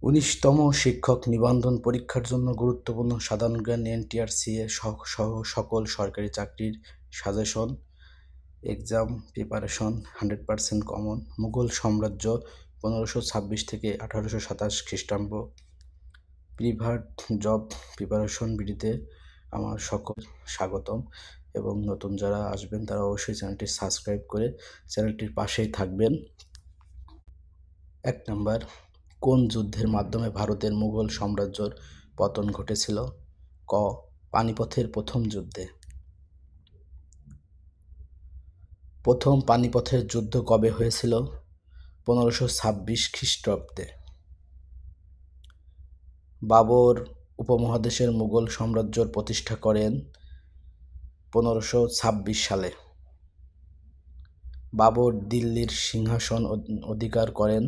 ১৯তম শিক্ষক নিবন্ধন পরীক্ষার জন্য গুরুত্বপূর্ণ সাধারণ জ্ঞান এনটিআরসি সহ সকল সরকারি চাকরির suggestion, exam preparation 100% common. Mughal সাম্রাজ্য 1526 থেকে 1827 খ্রিস্টাব্দ। প্রিভার্ট জব প্রিপারেশন ভিডিওতে আমার সকল স্বাগতম, এবং নতুন যারা আসবেন তারা অবশ্যই চ্যানেলটি সাবস্ক্রাইব করে চ্যানেলটির পাশেই থাকবেন। 1 নাম্বার, কোন যুদ্ধের মাধ্যমে ভারতের মুঘল সাম্রাজ্যের পতন ঘটেছিল? ক. পানিপথের প্রথম যুদ্ধে। প্রথম পানিপথের যুদ্ধ কবে হয়েছিল? 1526 খ্রিস্টাব্দে। বাবর উপমহাদেশের মুঘল সাম্রাজ্যের প্রতিষ্ঠা করেন 1526 সালে। বাবর দিল্লির সিংহাসন অধিকার করেন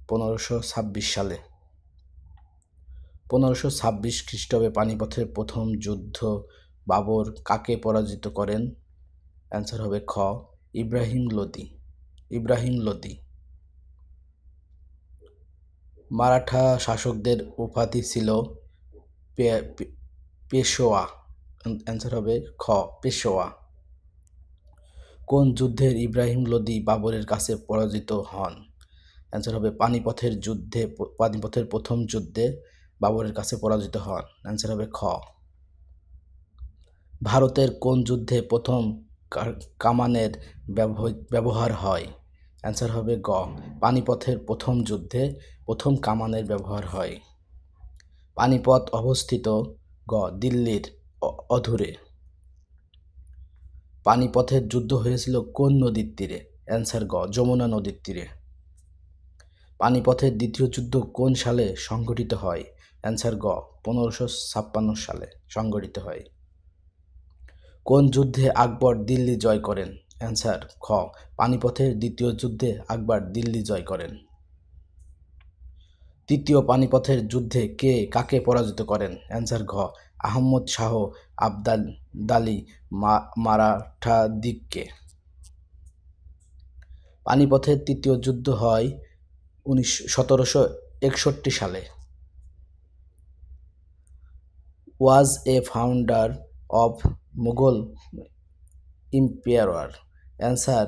1526 সালে। 1526 খ্রিস্টাব্দে পানিপথের প্রথম যুদ্ধ বাবর কাকে পরাজিত করেন? অ্যান্সার হবে খ. ইব্রাহিম লোদি। মারাঠা শাসকদের উপাধি ছিল পেশোয়া। অ্যান্সার হবে খ. পেশোয়া। কোন যুদ্ধে ইব্রাহিম লোদি বাবরের কাছে পরাজিত হন? অ্যান্সার হবে পানিপথের প্রথম যুদ্ধে বাবরের কাছে পরাজিত হন। অ্যান্সার হবে খ. ভারতের কোন যুদ্ধে প্রথম কামানের ব্যবহার হয়? অ্যান্সার হবে গ. পানিপথের প্রথম যুদ্ধে প্রথম কামানের ব্যবহার হয়। পানিপথ অবস্থিত গ. দিল্লির অদূরে। পানিপথের যুদ্ধ হয়েছিল কোন নদীর তীরে? অ্যান্সার গ. যমুনা নদীর তীরে। পানিপথের দ্বিতীয় যুদ্ধ কোন সালে সংঘটিত হয়? অ্যান্সার গ. 1556 সালে সংঘটিত হয়। কোন যুদ্ধে আকবর দিল্লি জয় করেন? অ্যান্সার খ. পানিপথের দ্বিতীয় যুদ্ধে আকবর দিল্লি জয় করেন। তৃতীয় পানিপথের যুদ্ধে কে কাকে পরাজিত করেন? অ্যান্সার ঘ. আহমদ শাহ আবদালি মারাঠাদিগকে। পানিপথের তৃতীয় যুদ্ধ হয় 1761 সালে। Was a founder of Mughal empire? Answer,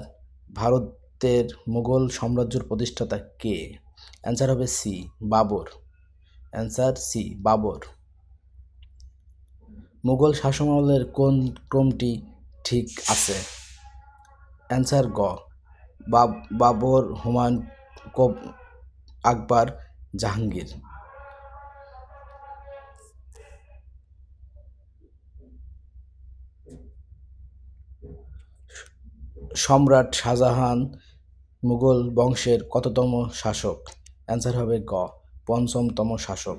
ভারতের মুঘল সাম্রাজ্যের প্রতিষ্ঠাতা কে? অ্যান্সার হবে C. Babur. Answer C. Babur. Mughal শাসনামলের কোন ক্রমটি ঠিক আছে? অ্যান্সার গ. বাবর, হুমায়ুন, আকবর, জাহাঙ্গীর। সম্রাট শাহজাহান মুঘল বংশের কততম শাসক? অ্যান্সার হবে গ. ৫ম শাসক।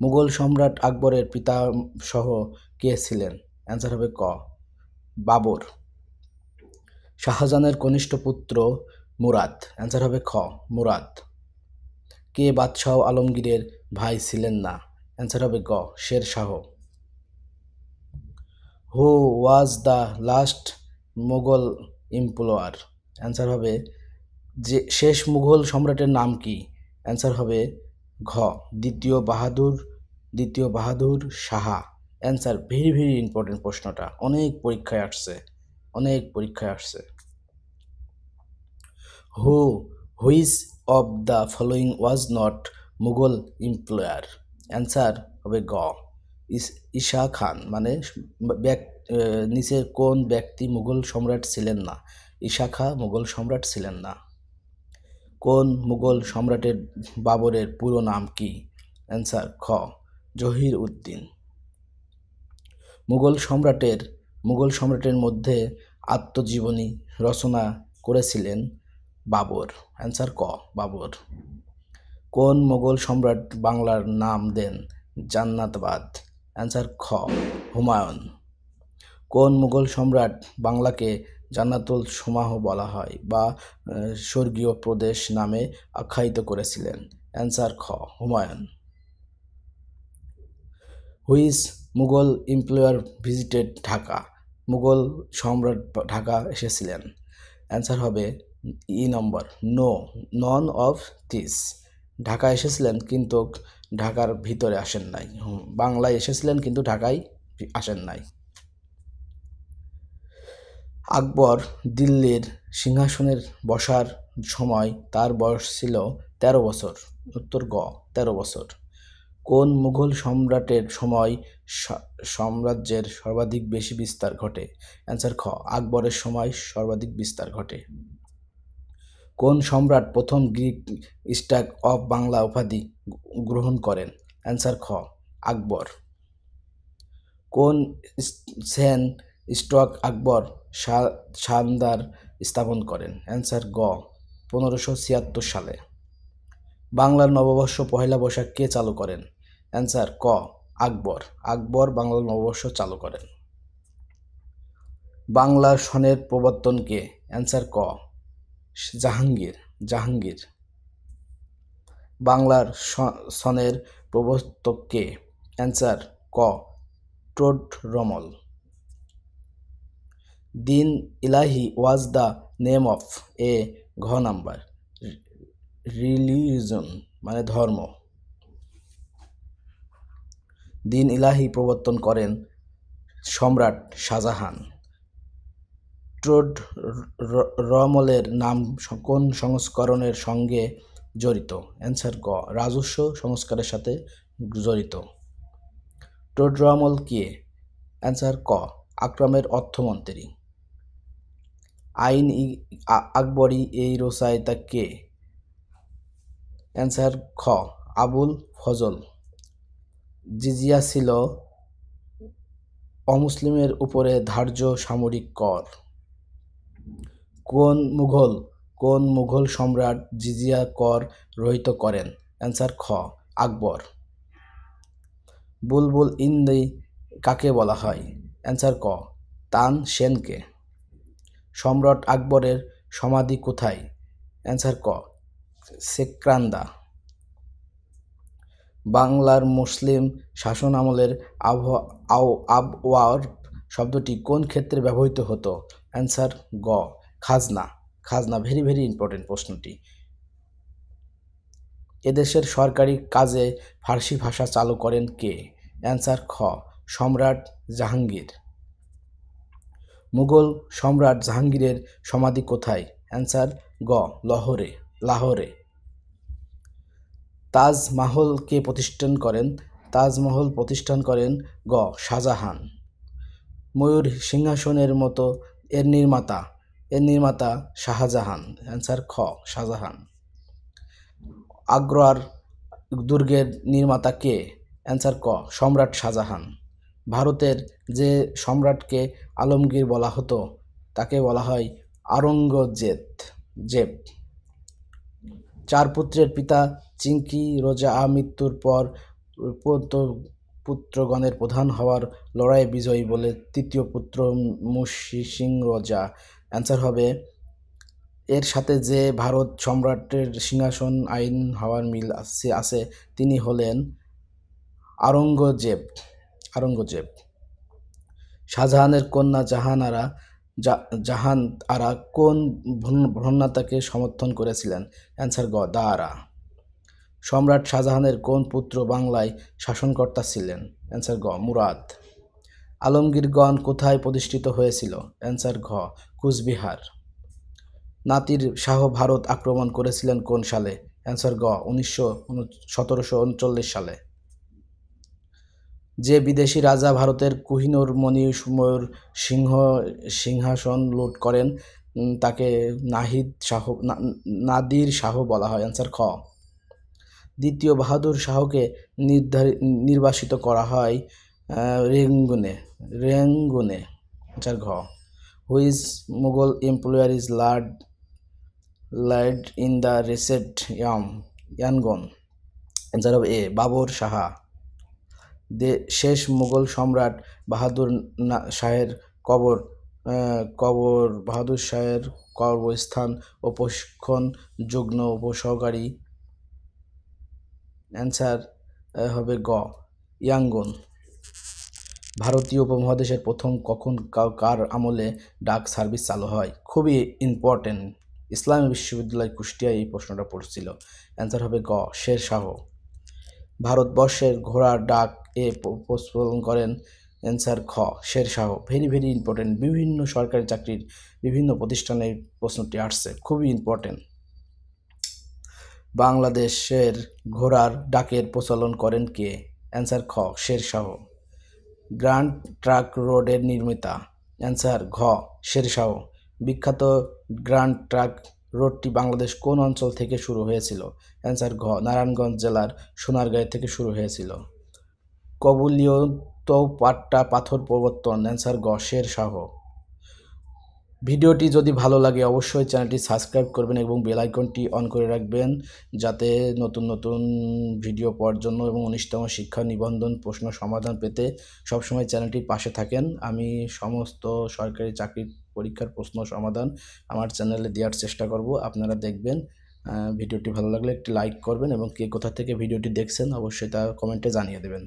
মুঘল সম্রাট আকবরের পিতাসহ কে ছিলেন? অ্যান্সার হবে ক. বাবর। শাহজাহানের কনিষ্ঠ পুত্র মুরাদ। অ্যান্সার হবে খ. মুরাদ। কে বাদশাহ আলমগীরের ভাই ছিলেন না? অ্যান্সার হবে গ. Sher Shah. Who was the last Mughal empire? Answer হবে যে শেষ মুঘল সম্রাটের নাম কি? অ্যান্সার হবে ঘ. দ্বিতীয় Bahadur Shah. Answer very very important প্রশ্নটা, অনেক পরীক্ষায় আসছে। Which of the following was not Mughal empire? Answer হবে গ. ঈশা খান। মানে নিচের কোন ব্যক্তি মুঘল সম্রাট ছিলেন না? ঈশা খাঁ মুঘল সম্রাট ছিলেন না। কোন মুঘল সম্রাটের বাবরের পুরো নাম কি? অ্যান্সার খ. জহির উদ্দিন। মুঘল সম্রাটের মধ্যে আত্মজীবনী রচনা করেছিলেন বাবর? অ্যান্সার ক. বাবর। কোন মুঘল সম্রাট বাংলার নাম দেন জান্নাতাবাদ? অ্যান্সার খ. হুমায়ুন। কোন মুঘল সম্রাট বাংলাকে জান্নাতুল সুমাহ বলা হয় বা স্বর্গীয় প্রদেশ নামে আখ্যায়িত করেছিলেন? অ্যান্সার খ. Humayun. Which Mughal empire visited Dhaka? Mughal সম্রাট ঢাকা এসেছিলেন? অ্যান্সার হবে ই নম্বর, নন অফ দিস। ঢাকা এসেছিলেন কিন্তু ঢাকার ভিতরে আসেন নাই। বাংলায় এসেছিলেন কিন্তু ঢাকায় আসেন নাই। আকবর দিল্লির সিংহাসনের বসার সময় তার বয়স ছিল ১৩ বছর। উত্তর গ ১৩ বছর। কোন মুঘল সম্রাটের সময় সাম্রাজ্যের সর্বাধিক বেশি বিস্তার ঘটে? অ্যান্সার খ আকবরের সময় সর্বাধিক বিস্তার ঘটে। কোন সম্রাট প্রথম গ্রিক স্ট্যাক অফ বাংলা উপাধি গ্রহণ করেন? অ্যান্সার খ আকবর। কোন সেন স্টক আকবর শানদার স্থাপন করেন? অ্যান্সার গ ১৫৭৬ সালে। বাংলার নববর্ষ পহেলা বৈশাখ কে চালু করেন? অ্যান্সার ক আকবর। আকবর বাংলার নববর্ষ চালু করেন। বাংলার সনের প্রবর্তন কে? অ্যান্সার ক জাহাঙ্গীর। জাহাঙ্গীর। বাংলার সনের প্রবর্তক কে? অ্যান্সার ক টোডরমল। দিন ইলাহি ওয়াজ দ্য নেম অফ এ ঘ নাম্বার রিলিজন মানে ধর্ম। দিন ইলাহি প্রবর্তন করেন সম্রাট শাহজাহান। টোডরমলের নাম কোন সংস্করণের সঙ্গে জড়িত? অ্যান্সার ক রাজস্ব সংস্কারের সাথে জড়িত। টোডরমল কে? অ্যান্সার ক আকরামের অর্থমন্ত্রী। আইন আকবরী এই রচয়িতা কে? অ্যান্সার খ আবুল ফজল। জিজিয়া ছিল অমুসলিমের উপরে ধার্য সামরিক কর। কোন মুঘল সম্রাট জিজিয়া কর রহিত করেন? অ্যান্সার খ আকবর। বুলবুল ইন্দি কাকে বলা হয়? অ্যান্সার ক তান সেনকে। সম্রাট আকবরের সমাধি কোথায়? অ্যান্সার ক সেক্রান্দা। বাংলার মুসলিম শাসন আমলের আবওয়ার শব্দটি কোন ক্ষেত্রে ব্যবহৃত হতো? অ্যান্সার গ খাজনা। খাজনা ভেরি ভেরি ইম্পর্টেন্ট প্রশ্নটি। এদেশের সরকারি কাজে ফার্সি ভাষা চালু করেন কে? অ্যান্সার খ সম্রাট জাহাঙ্গীর। মুঘল সম্রাট জাহাঙ্গীরের সমাধি কোথায়? অ্যান্সার গ লাহোরে। তাজমহল কে প্রতিষ্ঠান করেন? তাজমহল প্রতিষ্ঠান করেন গ শাহজাহান। ময়ূর সিংহাসনের মতো এর নির্মাতা শাহজাহান। অ্যান্সার খ শাহজাহান। আগ্রার দুর্গের নির্মাতা কে? অ্যান্সার ক সম্রাট শাহজাহান। ভারতের যে সম্রাটকে আলমগীর বলা হতো তাকে বলা হয় আওরঙ্গজেব। চার পুত্রের পিতা চিঙ্কি রোজা মৃত্যুর পর পুত্রগণের প্রধান হওয়ার লড়াইয়ে বিজয়ী বলে তৃতীয় পুত্র মুন্সি সিং রোজা। অ্যান্সার হবে এর সাথে যে ভারত সম্রাটের সিংহাসন আইন হওয়ার মিল আছে তিনি হলেন আওরঙ্গজেব। শাহজাহানের কন্যা জাহান আরা কোন ভ্রূণতাকে সমর্থন করেছিলেন? অ্যান্সার গ দারা। সম্রাট শাহজাহানের কোন পুত্র বাংলায় শাসনকর্তা ছিলেন? অ্যান্সার গ মুরাদ। আলমগীরগণ কোথায় প্রতিষ্ঠিত হয়েছিল? অ্যান্সার ঘ কুচবিহার। নাদির শাহ ভারত আক্রমণ করেছিলেন কোন সালে? অ্যান্সার গ 1739 সালে। যে বিদেশি রাজা ভারতের কোহিনূর ময়ূর সিংহাসন লুট করেন তাকে নাদির শাহ বলা হয়? অ্যান্সার খ। দ্বিতীয় বাহাদুর শাহকে নির্বাসিত করা হয় রেঙ্গুনে। অ্যান্সার ঘ। Which Mughal emperor is laid in the recent Yangon? Answer হবে এ বাবর শাহ। শেষ মুঘল সম্রাট বাহাদুর শাহের কবরস্থান ও প্রশিক্ষণ যুগ্ম উপসহকারী। অ্যান্সার হবে গ ইয়াঙ্গুন। ভারতীয় উপমহাদেশের প্রথম কখন কার আমলে ডাক সার্ভিস চালু হয়? খুবই ইম্পর্টেন্ট। ইসলামী বিশ্ববিদ্যালয় কুষ্টিয়ায় এই প্রশ্নটা পড়ছিল। অ্যান্সার হবে গ শেরশাহ। ভারতবর্ষের ঘোড়ার ডাক এ প্রস্ফুরণ করেন, অ্যান্সার খ শেরশাহ। ভেরি ভেরি ইম্পর্টেন্ট, বিভিন্ন সরকারি চাকরির বিভিন্ন প্রতিষ্ঠানে প্রশ্নটি আসছে, খুবই ইম্পর্টেন্ট। বাংলাদেশের ঘোড়ার ডাকের প্রচলন করেন কে? অ্যান্সার খ শেরশাহ। গ্র্যান্ড ট্রাঙ্ক রোডের নির্মাতা? অ্যান্সার ঘ শেরশাহ। বিখ্যাত গ্র্যান্ড ট্রাঙ্ক রোডটি বাংলাদেশ কোন অঞ্চল থেকে শুরু হয়েছিল? অ্যান্সার ঘ নারায়ণগঞ্জ জেলার সোনারগাঁও থেকে শুরু হয়েছিল। কবুলিয়ত পাট্টা পাথর প্রবর্তন? অ্যান্সার গ শেরশাহ। ভিডিওটি যদি ভালো লাগে অবশ্যই চ্যানেলটি সাবস্ক্রাইব করবেন এবং বেল আইকনটি অন করে রাখবেন, যাতে নতুন নতুন ভিডিও পাওয়ার জন্য এবং 19তম শিক্ষা নিবন্ধন প্রশ্ন সমাধান পেতে সবসময় চ্যানেলটির পাশে থাকেন। আমি সমস্ত সরকারি চাকরির পরীক্ষার প্রশ্ন সমাধান আমার চ্যানেলে দেওয়ার চেষ্টা করব, আপনারা দেখবেন। ভিডিওটি ভালো লাগলে একটি লাইক করবেন এবং কে কোথা থেকে ভিডিওটি দেখছেন অবশ্যই তা কমেন্টে জানিয়ে দেবেন।